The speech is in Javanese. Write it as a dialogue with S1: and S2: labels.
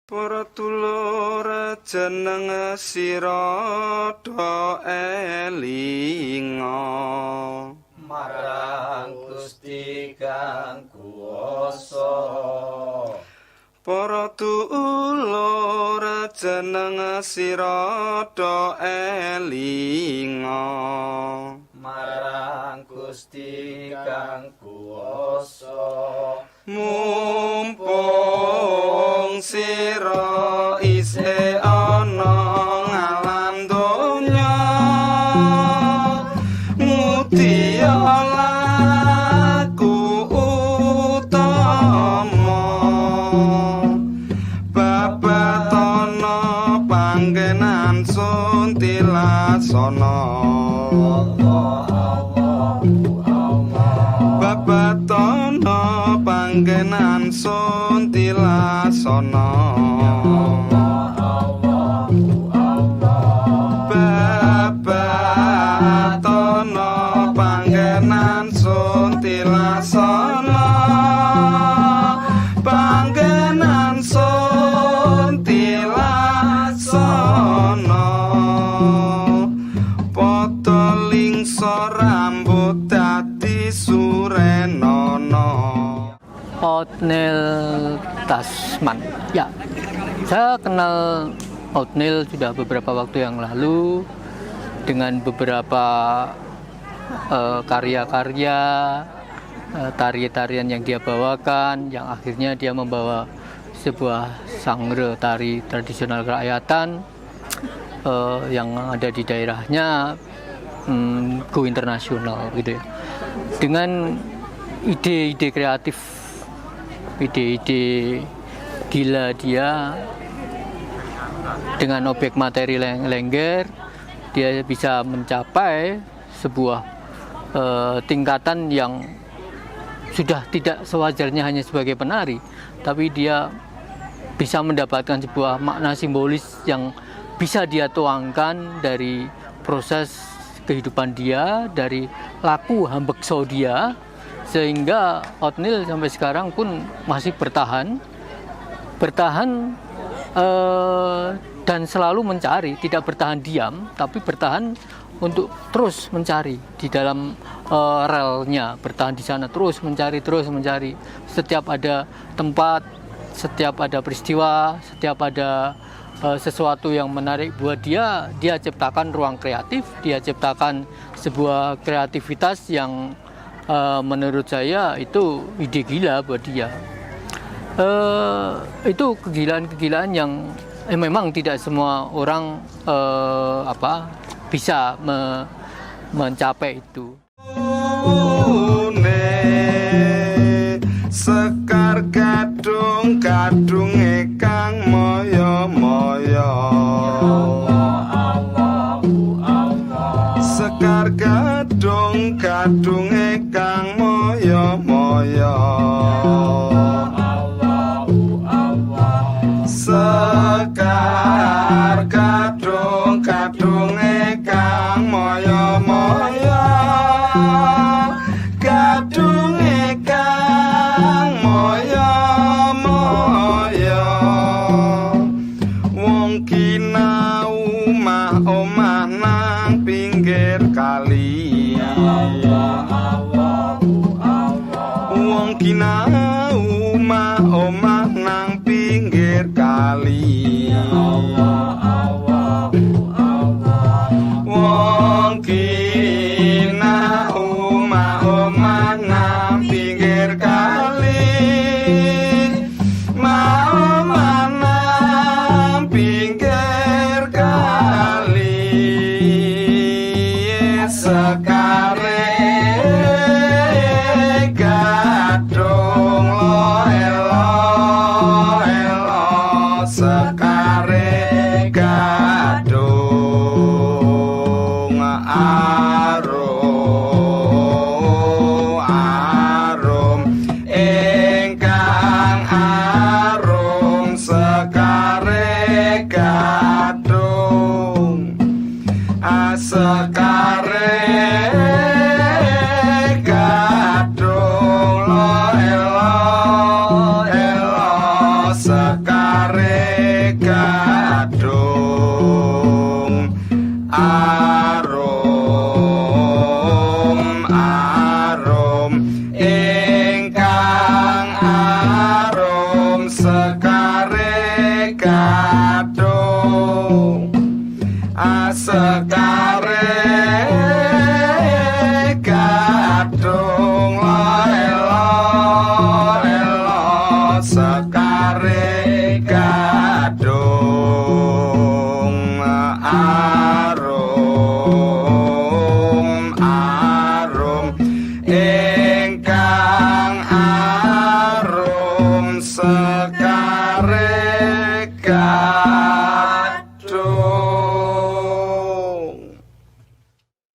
S1: Para tulur jeneng sira do elinga
S2: marang Gusti kang kuwasa.
S1: Para tulur jeneng sira do elinga
S2: Marang Gusti kang kuwasa.
S1: Mumpung sira isih ana ngalam donya mutya laku utama babatono panggenan suntilasana babatono panggenan suntilasana babatono panggenan suntilasana panggenan suntilasana padha lingsa rambut dadi surenana.
S3: Othniel Tasman. Ya, saya kenal Othniel sudah beberapa waktu yang lalu dengan beberapa karya-karya, tari-tarian yang dia bawakan, yang akhirnya dia membawa sebuah genre tari tradisional kerakyatan yang ada di daerahnya go internasional gitu ya. Dengan ide-ide kreatif, ide-ide gila dia dengan objek materi lengger, dia bisa mencapai sebuah tingkatan yang sudah tidak sewajarnya hanya sebagai penari, tapi dia bisa mendapatkan sebuah makna simbolis yang bisa dia tuangkan dari proses kehidupan dia, dari laku hambekso dia, sehingga Othniel sampai sekarang pun masih bertahan dan selalu mencari, tidak bertahan diam, tapi bertahan untuk terus mencari di dalam relnya, bertahan di sana terus mencari. Setiap ada tempat, setiap ada peristiwa, setiap ada sesuatu yang menarik buat dia ciptakan ruang kreatif, dia ciptakan sebuah kreativitas yang menurut saya itu ide gila buat dia. Itu kegilaan-kegilaan yang memang tidak semua orang bisa mencapai itu.
S1: Sekar kadung-kadunge kang moyo-moyo Sekar kadung-kadunge kang moyo-moyo Sekar kadung-kadunge kang moyo-moyo kadunge kang moyo-moyo wong kinau omah nang pinggir kali wong kinau omah nang pinggir kali wong kinau omah nang pinggir kali omah nang pinggir kali sekare gadung lo elo sekare sekali